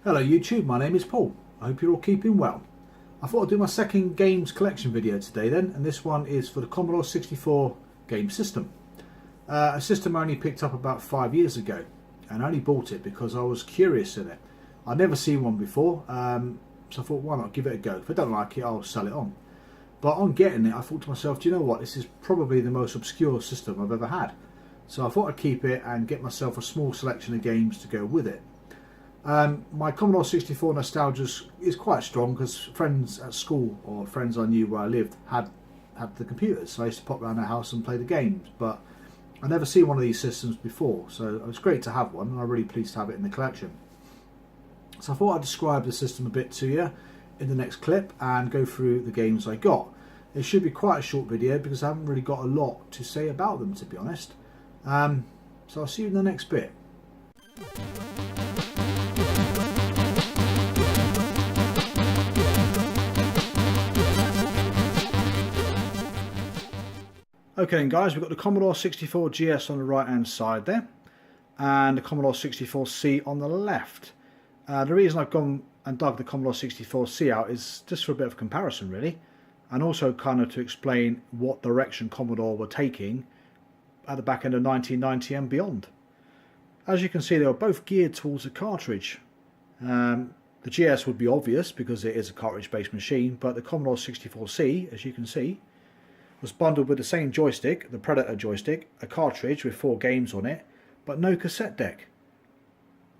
Hello YouTube, my name is Paul. I hope you're all keeping well. I thought I'd do my second games collection video today then, and this one is for the Commodore 64 game system. A system I only picked up about 5 years ago, and I only bought it because I was curious in it. I'd never seen one before, so I thought why not give it a go. If I don't like it, I'll sell it on. But on getting it, I thought to myself, do you know what, this is probably the most obscure system I've ever had. So I thought I'd keep it and get myself a small selection of games to go with it. My Commodore 64 nostalgia is quite strong because friends at school or friends I knew where I lived had the computers, so I used to pop around their house and play the games. But I'd never seen one of these systems before, so it was great to have one, and I'm really pleased to have it in the collection. So I thought I'd describe the system a bit to you in the next clip and go through the games I got. It should be quite a short video because I haven't really got a lot to say about them, to be honest. So I'll see you in the next bit. Okay then guys, we've got the Commodore 64 GS on the right hand side there and the Commodore 64C on the left. The reason I've gone and dug the Commodore 64C out is just for a bit of comparison really, and also kind of to explain what direction Commodore were taking at the back end of 1990 and beyond. As you can see, they were both geared towards a cartridge. The GS would be obvious because it is a cartridge based machine, but the Commodore 64C, as you can see, was bundled with the same joystick, the Predator joystick, a cartridge with 4 games on it, but no cassette deck.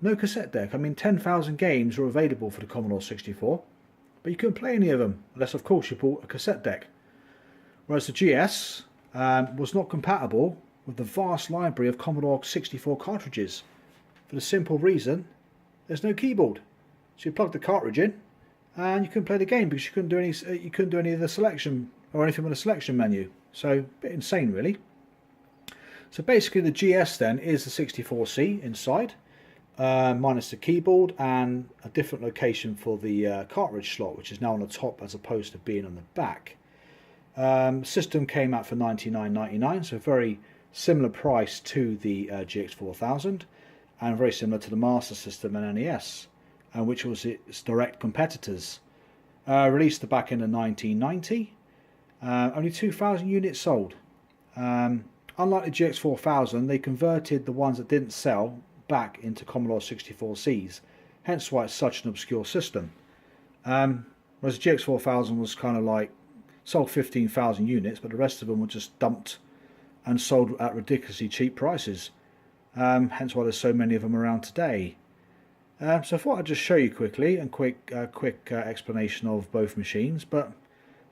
No cassette deck. I mean, 10,000 games were available for the Commodore 64, but you couldn't play any of them unless of course you bought a cassette deck. Whereas the GS was not compatible with the vast library of Commodore 64 cartridges for the simple reason there's no keyboard. So you plug the cartridge in and you couldn't play the game because you couldn't do any of the selection or anything with the selection menu. So a bit insane really. So basically the GS then is the 64C inside, minus the keyboard and a different location for the cartridge slot, which is now on the top as opposed to being on the back. System came out for $99.99, so very similar price to the GX4000 and very similar to the Master System and NES, which was its direct competitors. Released the back end of 1990, only 2,000 units sold. Unlike the GX4000, they converted the ones that didn't sell back into Commodore 64Cs, hence why it's such an obscure system. Whereas the GX4000 was kind of like sold 15,000 units, but the rest of them were just dumped and sold at ridiculously cheap prices. Hence why there's so many of them around today. So I thought I'd just show you quickly and quick explanation of both machines. But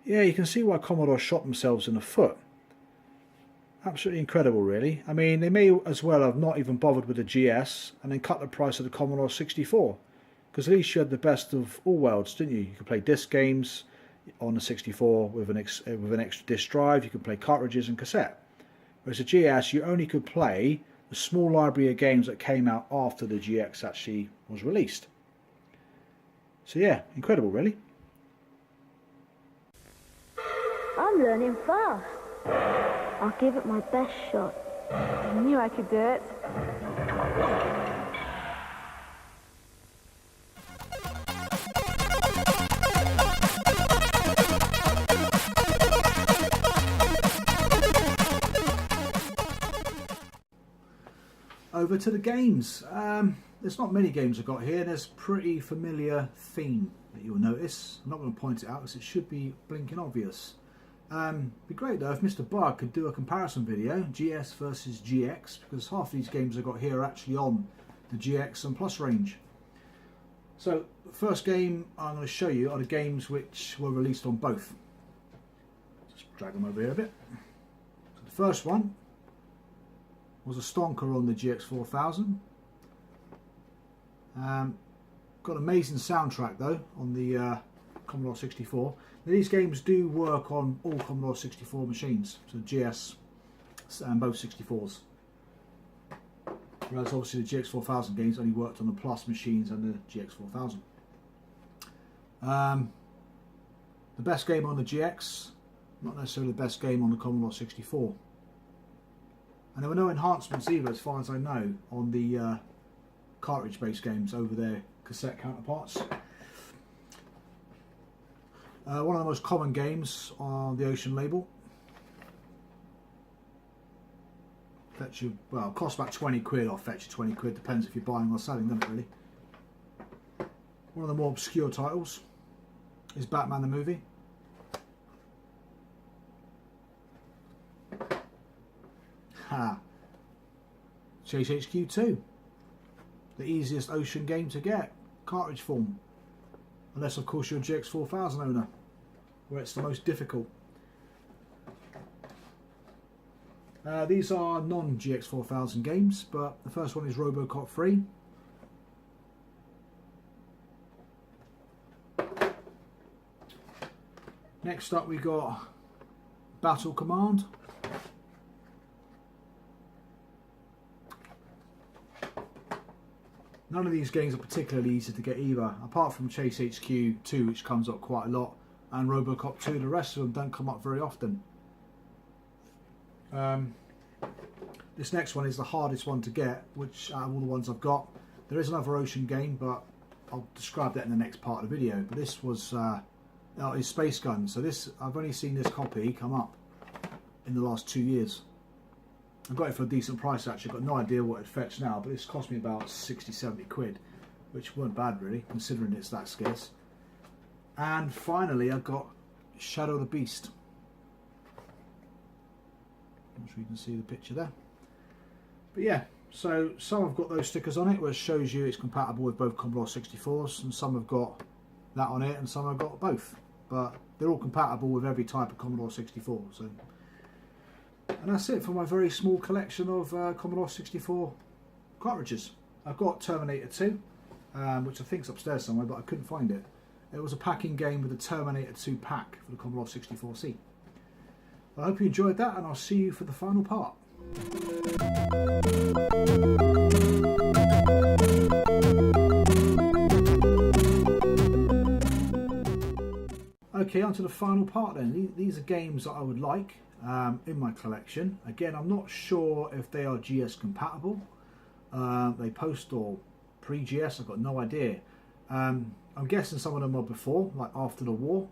yeah, you can see why Commodore shot themselves in the foot. Absolutely incredible really. I mean, they may as well have not even bothered with the GS and then cut the price of the Commodore 64. Because at least you had the best of all worlds, didn't you? You could play disc games on the 64 with an extra disc drive. You could play cartridges and cassette. Whereas the GS, you only could play the small library of games that came out after the GX actually was released. So yeah, incredible really. I'm learning fast. I'll give it my best shot. I knew I could do it. Over to the games. There's not many games I've got here. There's a pretty familiar theme that you'll notice. I'm not going to point it out because it should be blinking obvious. It'd be great though if Mr. Bug could do a comparison video, GS versus GX, because half these games I've got here are actually on the GX and Plus range. So the first game I'm going to show you are the games which were released on both. Just drag them over here a bit. So the first one was a stonker on the GX4000. Got an amazing soundtrack though on the Commodore 64. Now, these games do work on all Commodore 64 machines, so GS and both 64s. Whereas obviously the GX4000 games only worked on the Plus machines and the GX4000. The best game on the GX, not necessarily the best game on the Commodore 64. And there were no enhancements either, as far as I know, on the cartridge-based games over there cassette counterparts. One of the most common games on the Ocean label. Fetch you, well, it costs about 20 quid, or fetch you 20 quid, depends if you're buying or selling, doesn't it really? One of the more obscure titles is Batman the movie. Ha! Chase HQ 2. The easiest Ocean game to get, cartridge form. Unless of course you're a GX4000 owner, where it's the most difficult. These are non-GX4000 games, but the first one is Robocop 3. Next up we got Battle Command. None of these games are particularly easy to get either, apart from Chase HQ 2, which comes up quite a lot, and Robocop 2. The rest of them don't come up very often. This next one is the hardest one to get, which out of all the ones I've got. There is another Ocean game, but I'll describe that in the next part of the video. But this was is Space Gun. So this, I've only seen this copy come up in the last 2 years. I got it for a decent price actually. I've got no idea what it fetched now, but it's cost me about 60-70 quid, which weren't bad really, considering it's that scarce. And finally I got Shadow the Beast. I'm sure you can see the picture there. But yeah, so some have got those stickers on it, which shows you it's compatible with both Commodore 64s, and some have got that on it, and some have got both. But they're all compatible with every type of Commodore 64. So, and that's it for my very small collection of Commodore 64 cartridges. I've got Terminator 2, which I think is upstairs somewhere, but I couldn't find it. It was a packing game with the Terminator 2 pack for the Commodore 64C. I hope you enjoyed that, and I'll see you for the final part. Okay, on to the final part then. These are games that I would like in my collection. Again, I'm not sure if they are GS compatible. They post or pre-GS, I've got no idea. I'm guessing some of them are before, like After the War,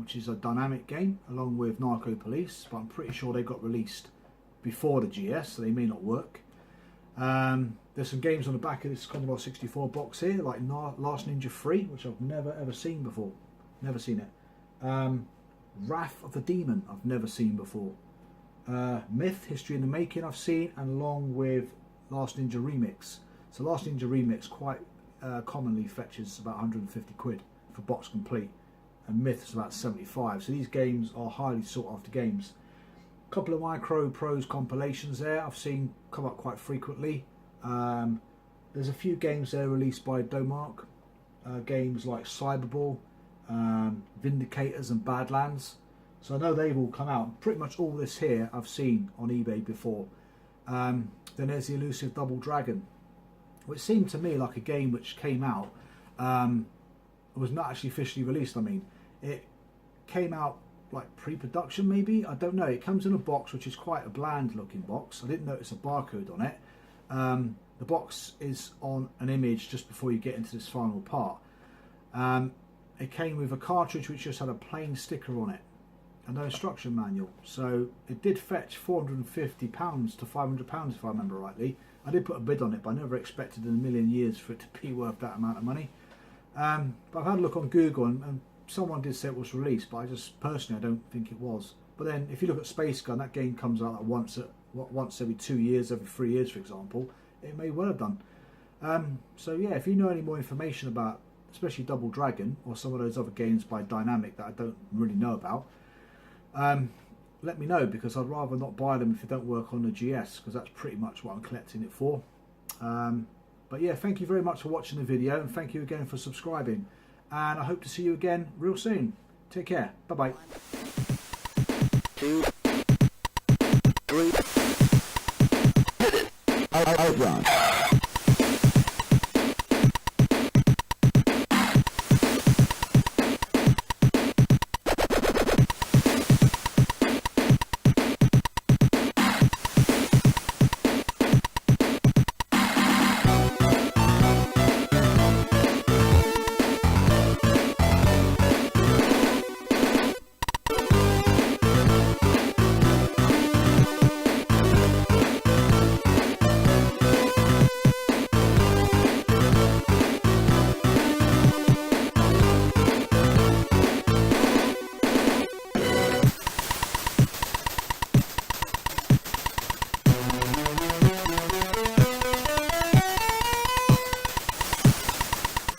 which is a dynamic game along with Narco Police, but I'm pretty sure they got released before the GS, so they may not work. There's some games on the back of this Commodore 64 box here, like Last Ninja 3, which I've never ever seen before. Never seen it. Wrath of the Demon, I've never seen before. Myth, History in the Making, I've seen, and along with Last Ninja Remix. So Last Ninja Remix quite commonly fetches about 150 quid for box complete, and Myth is about 75. So these games are highly sought after games. A couple of Micro Prose compilations there I've seen come up quite frequently. There's a few games there released by Domark, games like Cyberball, Vindicators and Badlands. So I know they've all come out. Pretty much all this here I've seen on eBay before. Then there's the elusive Double Dragon, which seemed to me like a game which came out, was not actually officially released. I mean, it came out like pre-production maybe, I don't know. It comes in a box which is quite a bland looking box. I didn't notice a barcode on it. The box is on an image just before you get into this final part. It came with a cartridge which just had a plain sticker on it and no instruction manual. So it did fetch £450 to £500 if I remember rightly. I did put a bid on it, but I never expected in a million years for it to be worth that amount of money. But I've had a look on Google, and someone did say it was released, but I just personally I don't think it was. But then if you look at Space Gun, that game comes out like once every 2 years, every 3 years for example. It may well have done. So yeah, if you know any more information about especially Double Dragon or some of those other games by Dynamic that I don't really know about, let me know, because I'd rather not buy them if they don't work on the GS, because that's pretty much what I'm collecting it for. But yeah, thank you very much for watching the video, and thank you again for subscribing, and I hope to see you again real soon. Take care. Bye bye. 2, 3, hit it. Outrun.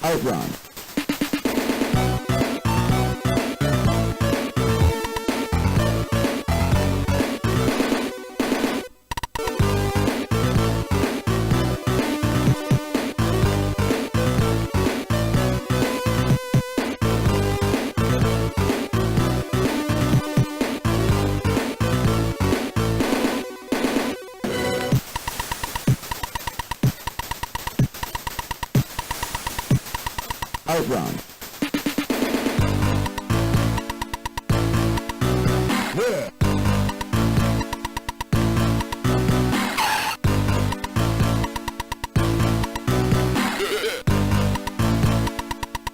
Outrun. Outrun. Yeah.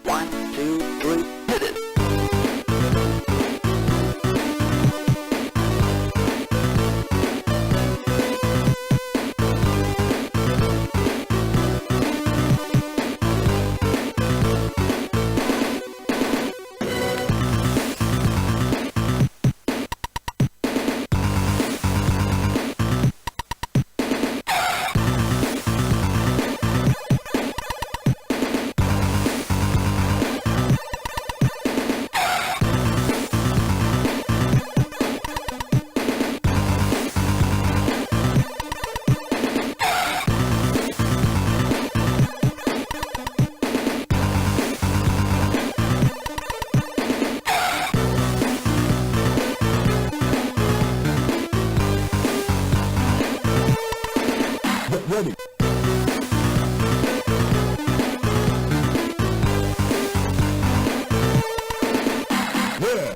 One, two, three, hit it. Get ready. Yeah.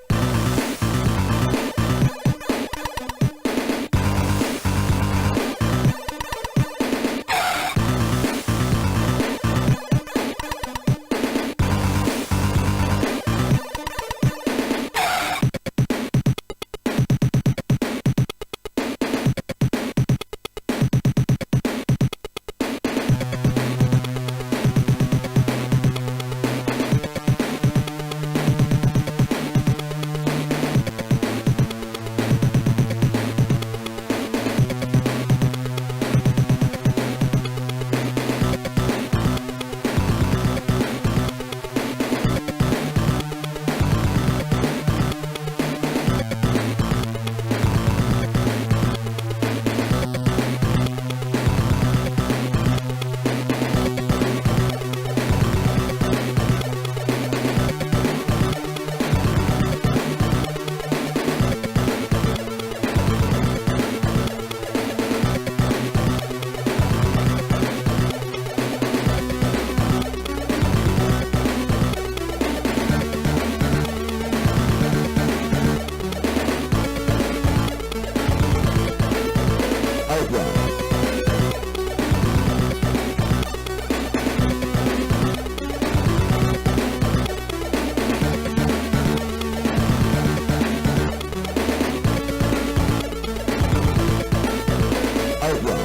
Outrun. Outrun.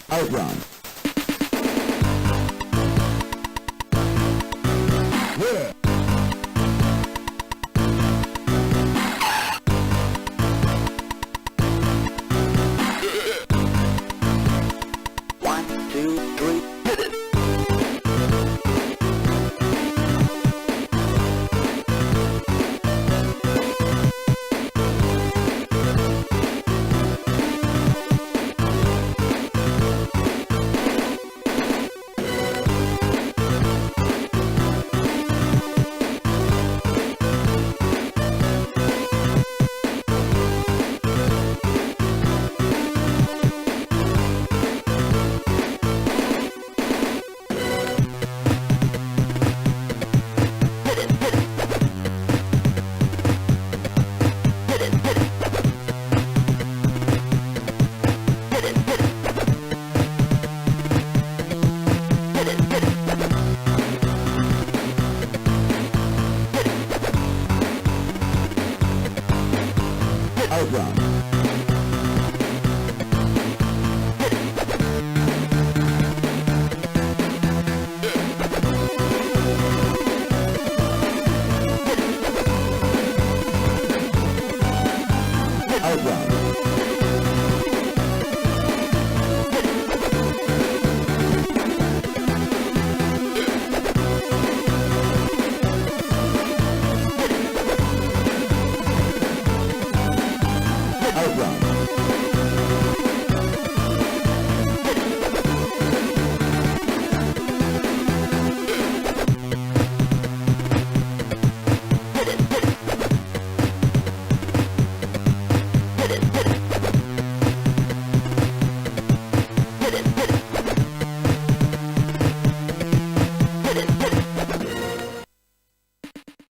Outrun. Yeah. Outrun. Outrun.